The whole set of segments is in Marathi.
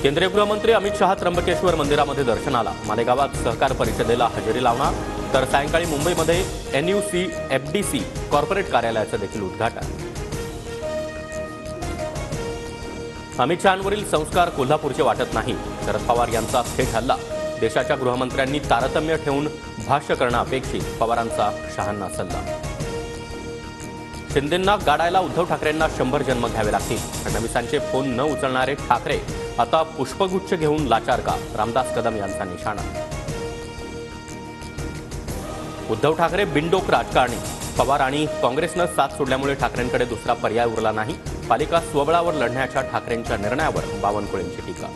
केंद्रीय गृहमंत्री अमित शहा त्र्यंबकेश्वर मंदिरामध्ये दर्शनाला, मालेगावात सहकार परिषदेला हजेरी लावणार, तर सायंकाळी मुंबईमध्ये NUC-FDC कॉर्पोरेट कार्यालयाचं देखील उद्घाटन. अमित शहांवरील संस्कार कोल्हापूरचे वाटत नाही. शरद पवार यांचा थेट हल्ला. देशाच्या गृहमंत्र्यांनी तारतम्य ठेवून भाष्य करणं अपेक्षित, पवारांचा शहांना सल्ला. शिंदेंना गाडायला उद्धव ठाकरेंना 100 जन्म घ्यावे लागतील. फडणवीसांचे फोन न उचलणारे ठाकरे आता पुष्पगुच्छ घेऊन लाचार का? रामदास कदम यांचा निशाणा. उद्धव ठाकरे बिनडोक राजकारणी. पवार आणि काँग्रेसनं साथ सोडल्यामुळे ठाकरेंकडे दुसरा पर्याय उरला नाही. पालिका स्वबळावर लढण्याच्या ठाकरेंच्या निर्णयावर बावनकुळेंची टीका.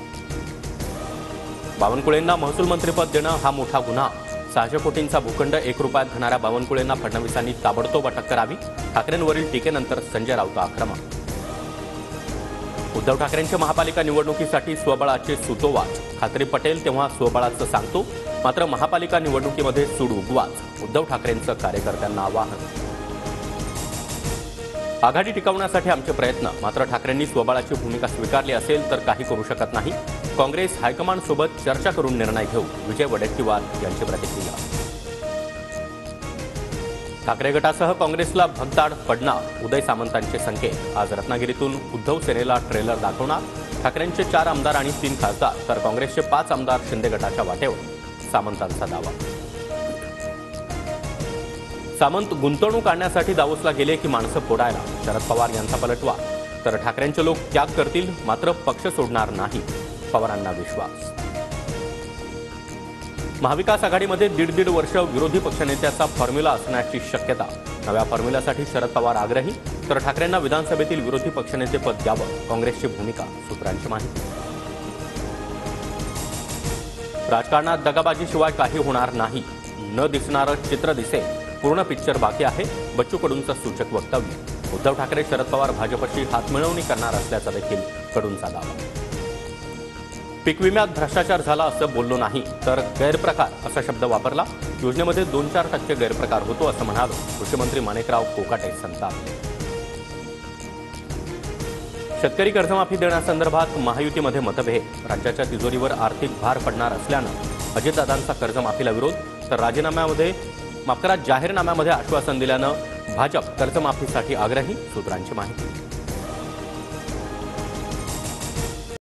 बावनकुळेंना महसूल मंत्रिपद देणं हा मोठा गुन्हा. 600 कोटींचा भूखंड 1 रुपयात घेणाऱ्या बावनकुळेंना फडणवीसांनी ताबडतोब अटक करावी. ठाकरेंवरील टीकेनंतर संजय राऊत आक्रमक. उद्धव ठाकरेंच्या महापालिका निवडणुकीसाठी स्वबळाचे सुतोवाच. खात्री पटेल तेव्हा स्वबळाचं सांगतो, मात्र महापालिका निवडणुकीमध्ये सूड उगवाच. उद्धव ठाकरेंचं कार्यकर्त्यांना आवाहन. आघाडी टिकवण्यासाठी आमचे प्रयत्न, मात्र ठाकरेंनी स्वबळाची भूमिका स्वीकारली असेल तर काही करू शकत नाही. काँग्रेस हायकमांडसोबत चर्चा करून निर्णय घेऊ. विजय वडेट्टीवार यांची प्रतिक्रिया. ठाकरे गटासह काँग्रेसला भगदाड पडणार, उदय सामंतांचे संकेत. आज रत्नागिरीतून उद्धव सेनेला ट्रेलर दाखवणार. ठाकरेंचे 4 आमदार आणि 3 खासदार, तर काँग्रेसचे 5 आमदार शिंदे गटाच्या वाटेवर, सामंतांचा दावा. सामंत गुंतवणूक आणण्यासाठी दावोसला गेले की माणसं फोडायला. शरद पवार यांचा पलटवा. तर ठाकरेंचे लोक त्याग करतील, मात्र पक्ष सोडणार नाही, पवारांना विश्वास. महाविकास आघाडीमध्ये 1.5 वर्ष विरोधी पक्षनेत्याचा फॉर्म्युला असण्याची शक्यता. नव्या फॉर्म्युल्यासाठी शरद पवार आग्रही, तर ठाकरेंना विधानसभेतील विरोधी पक्षनेतेपद द्यावं, काँग्रेसची भूमिका, सूत्रांची माहिती. राजकारणात दगाबाजीशिवाय काही होणार नाही. न दिसणारं चित्र दिसेल. पूर्ण पिक्चर बाकी आहे, बच्चू कडूंचं सूचक वक्तव्य. उद्धव ठाकरे शरद पवार भाजपशी हातमिळवणी करणार असल्याचा देखील कडूंचा दावा. पीक विम्यात भ्रष्टाचार झाला असं बोललो नाही, तर गैरप्रकार असा शब्द वापरला. योजनेमध्ये 2-4% गैरप्रकार होतो असं म्हणालो. कृषीमंत्री माणिकराव कोकाटे संतापले. शेतकरी कर्जमाफी देण्यासंदर्भात महायुतीमध्ये मतभेद. राज्याच्या तिजोरीवर आर्थिक भार पडणार असल्यानं अजितदादांचा कर्जमाफीला विरोध, तर जाहीरनाम्यामध्ये आश्वासन दिल्यानं भाजप कर्जमाफीसाठी आग्रही, सूत्रांची माहिती.